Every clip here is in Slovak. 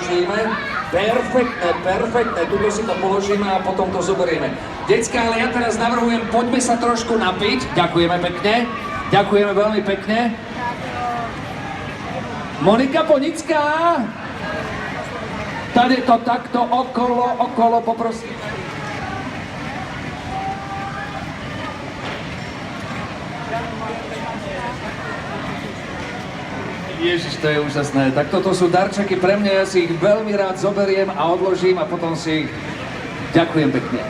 položíme. Perfektné, perfektné, tuto si to položíme a potom to zoberieme. Decka, ale ja teraz navrhujem, poďme sa trošku napiť. Ďakujeme pekne, ďakujeme veľmi pekne. Monika Ponická! Tady to takto okolo, poprosím. Ježiš, to je úžasné. Tak toto sú darčeky pre mňa, ja si ich veľmi rád zoberiem a odložím a potom si ich... Ďakujem pekne.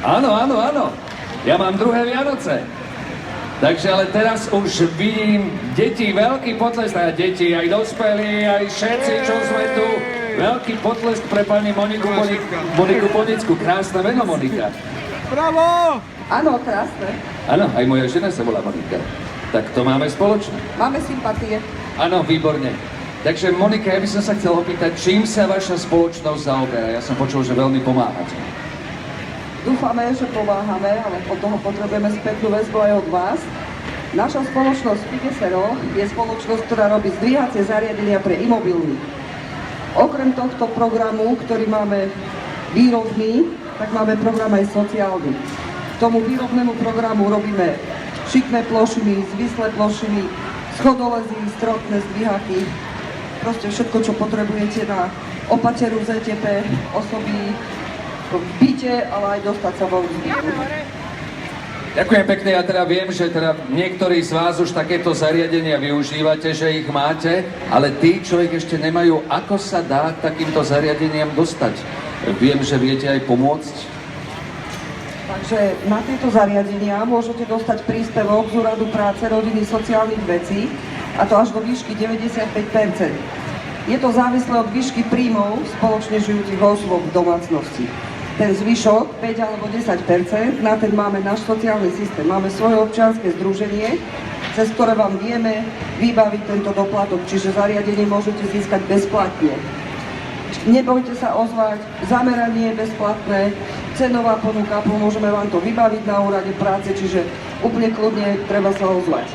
Áno, áno, áno. Ja mám druhé Vianoce. Takže ale teraz už vidím deti, veľký potlesk, aj deti, aj dospelí, aj všetci, čo sme tu. Veľký potlesk pre pani Moniku Ponicku. Krásne meno, Monika. Bravo! Áno, krásne. Áno, aj moja žena sa volá Monika. Tak to máme spoločné. Máme sympatie. Áno, výborne. Takže Monika, ja by som sa chcel opýtať, čím sa vaša spoločnosť zaoberá? Ja som počul, že veľmi pomáhate. Dúfame, že pomáhame, ale od toho potrebujeme spätnú väzbu aj od vás. Naša spoločnosť Pigesero je spoločnosť, ktorá robí zdvíhacie zariadenia pre imobilní. Okrem tohto programu, ktorý máme výrobný, tak máme program aj sociálny. K tomu výrobnému programu robíme šikmé plošiny, zvislé plošiny, schodolezy, stropné zdvíhaky, proste všetko, čo potrebujete na opateru ZTP, osoby v byte, ale aj dostať sa von z bytu. Ďakujem pekne, ja teda viem, že teda niektorí z vás už takéto zariadenia využívate, že ich máte, ale tí, čo ich ešte nemajú, ako sa dá k takýmto zariadeniam dostať? Viem, že viete aj pomôcť. Takže na tieto zariadenia môžete dostať príspevok z Úradu práce, rodiny, sociálnych vecí, a to až do výšky 95%. Je to závislé od výšky príjmov spoločne žijúcich osôb v domácnosti. Ten zvyšok, 5 alebo 10%, na ten máme náš sociálny systém. Máme svoje občianske združenie, cez ktoré vám vieme vybaviť tento doplatok, čiže zariadenie môžete získať bezplatne. Nebojte sa ozvať, zameranie je bezplatné, cenová ponuka, pomôžeme vám to vybaviť na úrade práce, čiže úplne kľudne treba sa ozvať.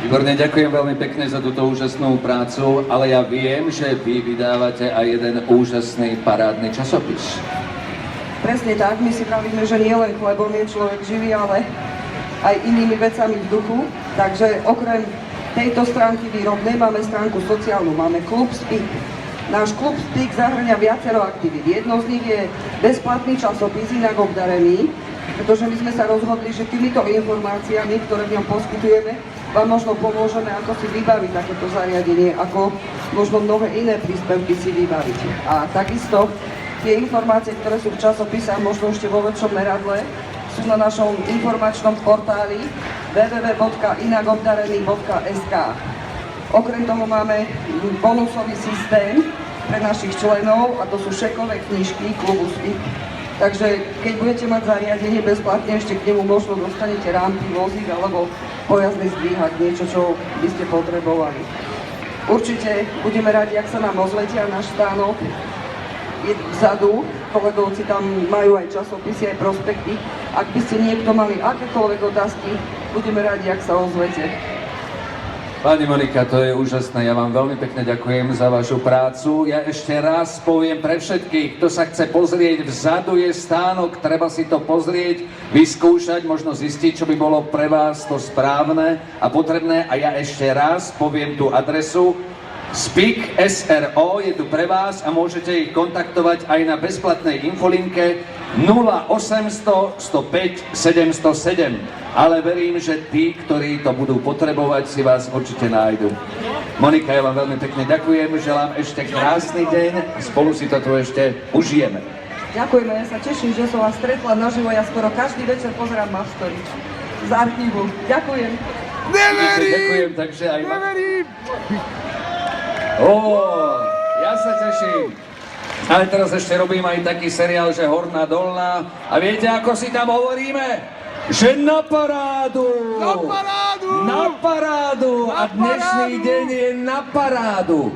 Výborne, ďakujem veľmi pekne za túto úžasnú prácu, ale ja viem, že vy vydávate aj jeden úžasný parádny časopis. Presne tak, my si pravíme, že nie len chlebom je človek živý, ale aj inými vecami v duchu. Takže okrem tejto stránky výrobnej máme stránku sociálnu, máme klub Speak. Náš klub Speak zahŕňa viacero aktivít. Jedno z nich je bezplatný časopis Inak obdarený, pretože my sme sa rozhodli, že týmito informáciami, ktoré v ňom poskytujeme, vám možno pomôžeme, ako si vybaviť takéto zariadenie, ako možno mnohé iné príspevky si vybaviť. A takisto tie informácie, ktoré sú v časopise a možno ešte vo väčšom meradle, sú na našom informačnom portáli www.inakobdarený.sk. Okrem toho máme bonusový systém pre našich členov a to sú šekové knižky klubu Speak. Takže keď budete mať zariadenie bezplatne, ešte k nemu možno dostanete rampy, vozík alebo pojazdný zdvíhať, niečo, čo by ste potrebovali. Určite budeme radi, ak sa nám ozvetia, náš stánok je vzadu, kolegovci tam majú aj časopisy, aj prospekty. Ak by ste niekto mali akékoľvek otázky, budeme radi, ak sa ozvete. Pani Monika, to je úžasné, ja vám veľmi pekne ďakujem za vašu prácu. Ja ešte raz poviem pre všetkých, kto sa chce pozrieť, vzadu je stánok, treba si to pozrieť, vyskúšať, možno zistiť, čo by bolo pre vás to správne a potrebné. A ja ešte raz poviem tú adresu. Speak SRO je tu pre vás a môžete ich kontaktovať aj na bezplatnej infolinke 0800 105 707. Ale verím, že tí, ktorí to budú potrebovať, si vás určite nájdu. Monika, ja vám veľmi pekne ďakujem, želám ešte krásny deň a spolu si to tu ešte užijeme. Ďakujeme, ja sa teším, že som vás stretla naživo, ja skoro každý večer pozerám Mastory z archívu. Ďakujem. Neverím! Ďakujem, takže aj vám. Neverím! Ja sa teším. Ale teraz ešte robím aj taký seriál, že Horná dolná. A viete, ako si tam hovoríme? Že na parádu! Na parádu! Na parádu! A dnešný deň je na parádu!